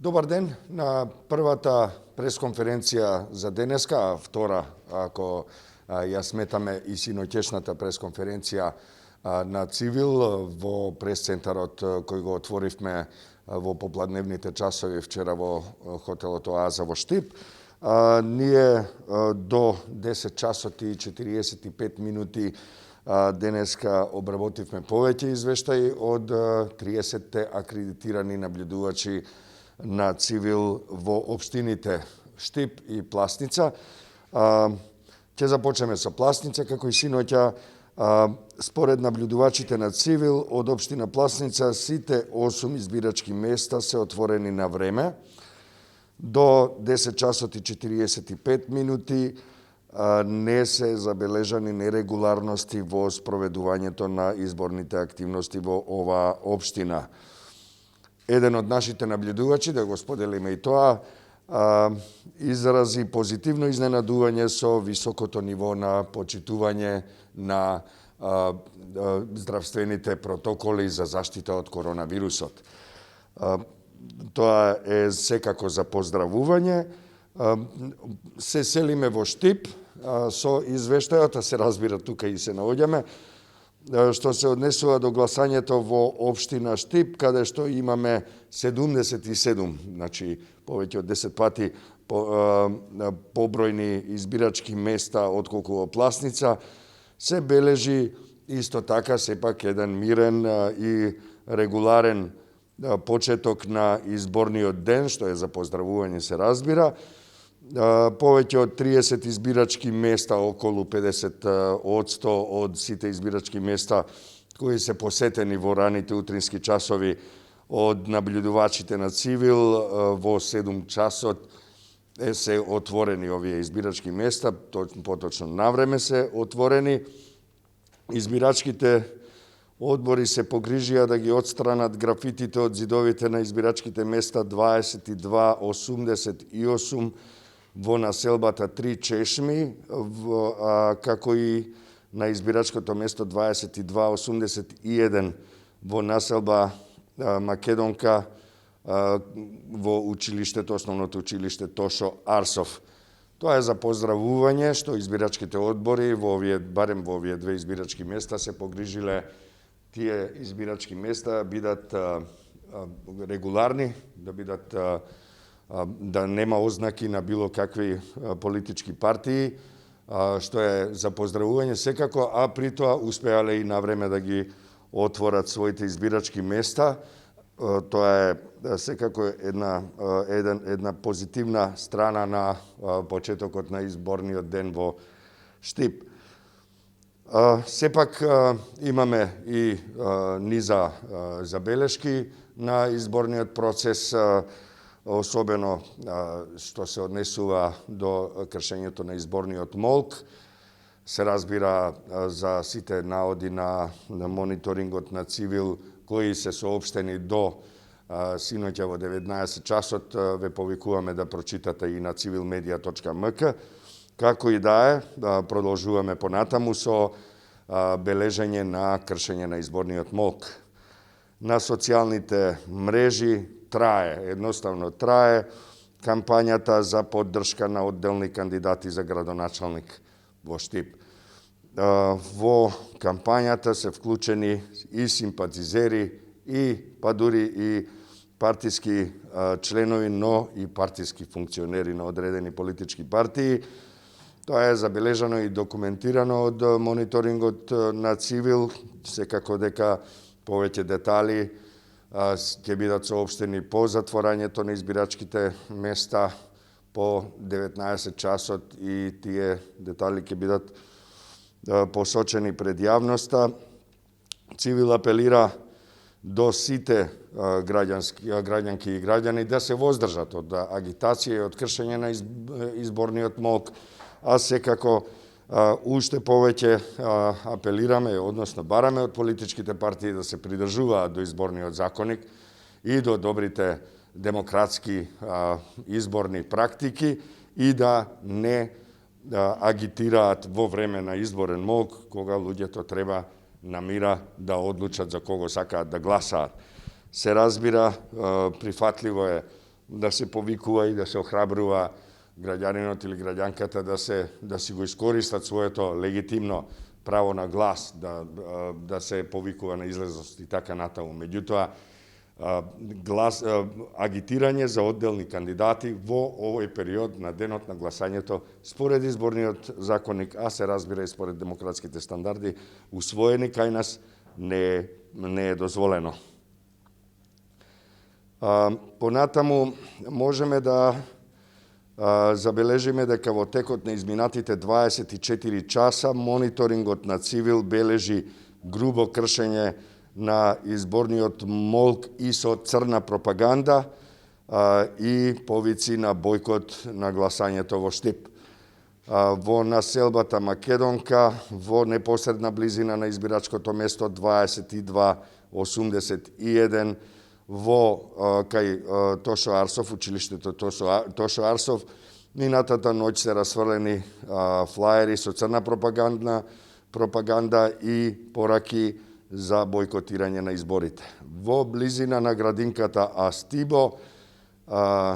Добар ден на првата пресконференција за денеска, а втора, ако ја сметаме и синоќешната пресконференција на Цивил во пресцентарот кој го отворивме во попладневните часови вчера во хотелот Оаза во Штип. Ние до 10 часот и 45 минути денеска обработивме повеќе извештаи од 30 акредитирани наблюдувачи на Цивил во општините Штип и Пласница. Ќе започнеме со Пласница, како и синоќа. Според наблюдувачите на Цивил од општина Пласница, сите 8 избирачки места се отворени на време. До 10 часот и 45 минути не се забележани нерегуларности во спроведувањето на изборните активности во оваа општина. Еден од нашите наблюдувачи, да го споделиме и тоа, изрази позитивно изненадување со високото ниво на почитување на здравствените протоколи за заштита од коронавирусот. Тоа е секако за поздравување. Се селиме во Штип со извештајот, се разбира тука и се наоѓаме, што се однесува до гласањето во општина Штип, каде што имаме 77, значи повеќе од 10 пати побројни избирачки места отколку во Пласница, се бележи исто така сепак еден мирен и регуларен почеток на изборниот ден, што е за поздравување, се разбира. Повеќе од 30 избирачки места, околу 50% од сите избирачки места кои се посетени во раните утрински часови од наблюдувачите на Цивил, во 7 часот се отворени овие избирачки места, поточно навреме се отворени. Избирачките одбори се погрижија да ги отстранат графитите од зидовите на избирачките места 2288 во населбата 3 Чешми, како и на избирачкото место 2281 во населба Македонка во училиштето, основното училиште Тошо Арсов. Тоа е за поздравување што избирачките одбори барем во овие две избирачки места се погрижиле тие избирачки места бидат регуларни, да бидат да нема ознаки на било какви политички партии, што е за поздравување секако, а при тоа успеале и на време да ги отворат своите избирачки места. Тоа е секако една позитивна страна на почетокот на изборниот ден во Штип. Сепак имаме и низа забелешки на изборниот процес, особено што се однесува до кршењето на изборниот молк. Се разбира за сите наоди на мониторингот на Цивил кои се соопштени до синоќа во 19 часот, ве повикуваме да прочитате и на civilmedia.mk. Како и да е, продолжуваме понатаму со бележење на кршење на изборниот молк. На социјалните мрежи едноставно трае кампањата за поддршка на одделни кандидати за градоначалник во Штип. Во кампањата се вклучени и симпатизери, па дури и партиски членови, но и партиски функционери на одредени политички партии. Тоа е забележано и документирано од мониторингот на Цивил, секако дека повеќе детали ќе бидат соопштени по затворањето на избирачките места по 19 часот и тие детали ќе бидат посочени пред јавноста. Цивил апелира до сите граѓанки и граѓани да се воздржат од агитација и од кршење на изборниот молк, а секако уште повеќе апелираме, односно бараме од политичките партии да се придржуваат до изборниот законник и до добрите демократски изборни практики и да не агитираат во време на изборен молк, кога луѓето треба на мира да одлучат за кого сакаат да гласаат. Се разбира, прифатливо е да се повикува и да се охрабрува граѓанинот или граѓанката да си го искористат своето легитимно право на глас, да се повикува на излезност и така натаму. Меѓутоа, агитирање за одделни кандидати во овој период на денот на гласањето според изборниот законник, а се разбира и според демократските стандарди усвоени кај нас, не е дозволено. Понатаму можеме да забележиме дека во текот на изминатите 24 часа мониторингот на Цивил бележи грубо кршење на изборниот молк и со црна пропаганда и повици на бојкот на гласањето во Штип. Во населбата Македонка, во непосредна близина на избирачкото место 2281, кај Тошо Арсов, училиштето Тошо Арсов, минатата ноќ се расфрлени флаери со црна пропаганда и пораки за бојкотирање на изборите. Во близина на градинката Астибо,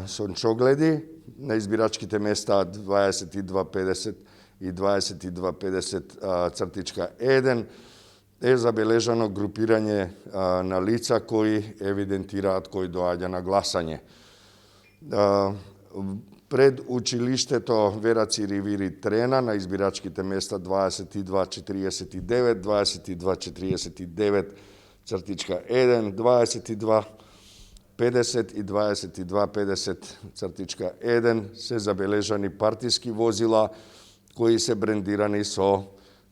сончогледи, на избирачките места 2250 и 2250-1 е забележано групирање на лица кои евидентираат кој доаѓа на гласање. Пред училиштето Вера Циривири Трена на избирачките места 2249, 2249-1, 2250 и 2250-1 се забележани партиски возила кои се брендирани со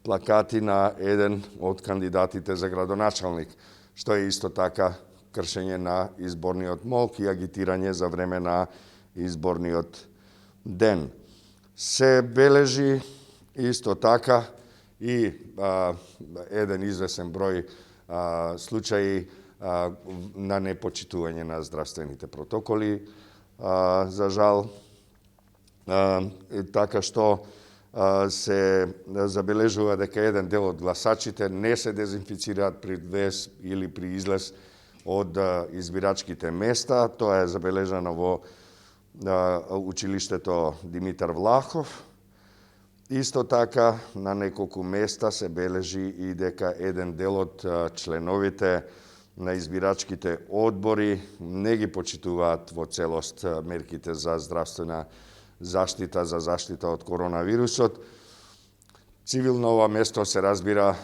плакати на еден од кандидатите за градоначалник, што е исто така кршење на изборниот молк и агитирање за време на изборниот ден. Се бележи исто така и еден извесен број случаи на непочитување на здравствените протоколи, за жал, така што се забележува дека еден дел од гласачите не се дезинфицираат при влез или при излез од избирачките места. Тоа е забележано во училиштето Димитар Влахов. Исто така, на неколку места се бележи и дека еден дел од членовите на избирачките одбори не ги почитуваат во целост мерките за здравствена заштита, за заштита од коронавирусот. Цивил на ова место се разбира,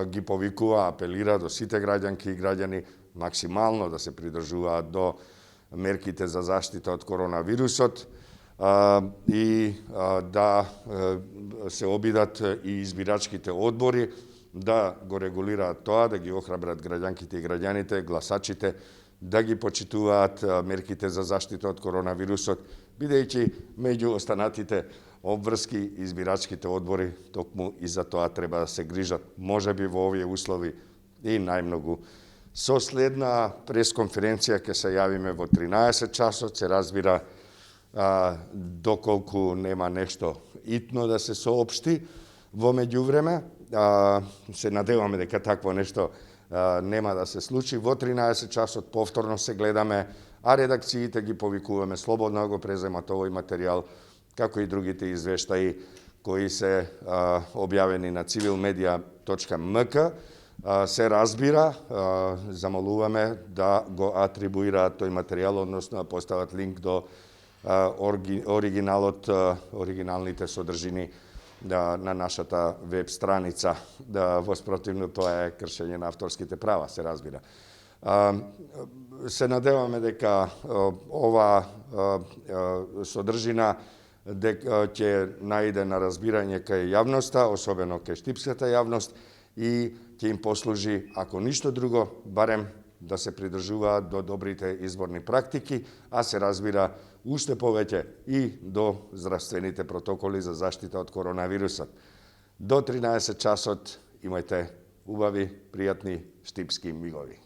ги повикува, апелира до сите граѓанки и граѓани максимално да се придржуваат до мерките за заштита од коронавирусот и да се обидат и избирачките одбори да го регулираат тоа, да ги охрабрат граѓанките и граѓаните, гласачите, да ги почитуваат мерките за заштита од коронавирусот, бидејќи меѓу останатите обврски избирачките одбори токму и за тоа треба да се грижат. Можеби во овие услови и најмногу. Со следна пресконференција ќе се јавиме во 13 часот, се разбира доколку нема нешто итно да се соопшти во меѓувреме. Се надеваме дека такво нешто нема да се случи. Во 13 часот повторно се гледаме, а редакциите ги повикуваме слободно да го преземат овој материјал, како и другите извештаи кои се објавени на civilmedia.mk. Се разбира, замолуваме да го атрибуираат тој материјал, односно да постават линк до оригиналните содржини на нашата веб страница. Воспротивно, тоа е кршење на авторските права, се разбира. Се надеваме дека ова содржина ќе најде на разбирање кај јавноста, особено кај штипската јавност, и ќе им послужи, ако ништо друго, барем да се придржуваат до добрите изборни практики, а се разбира уште повеќе и до здравствените протоколи за заштита од коронавирусот. До 13 часот имајте убави, пријатни штипски мигови.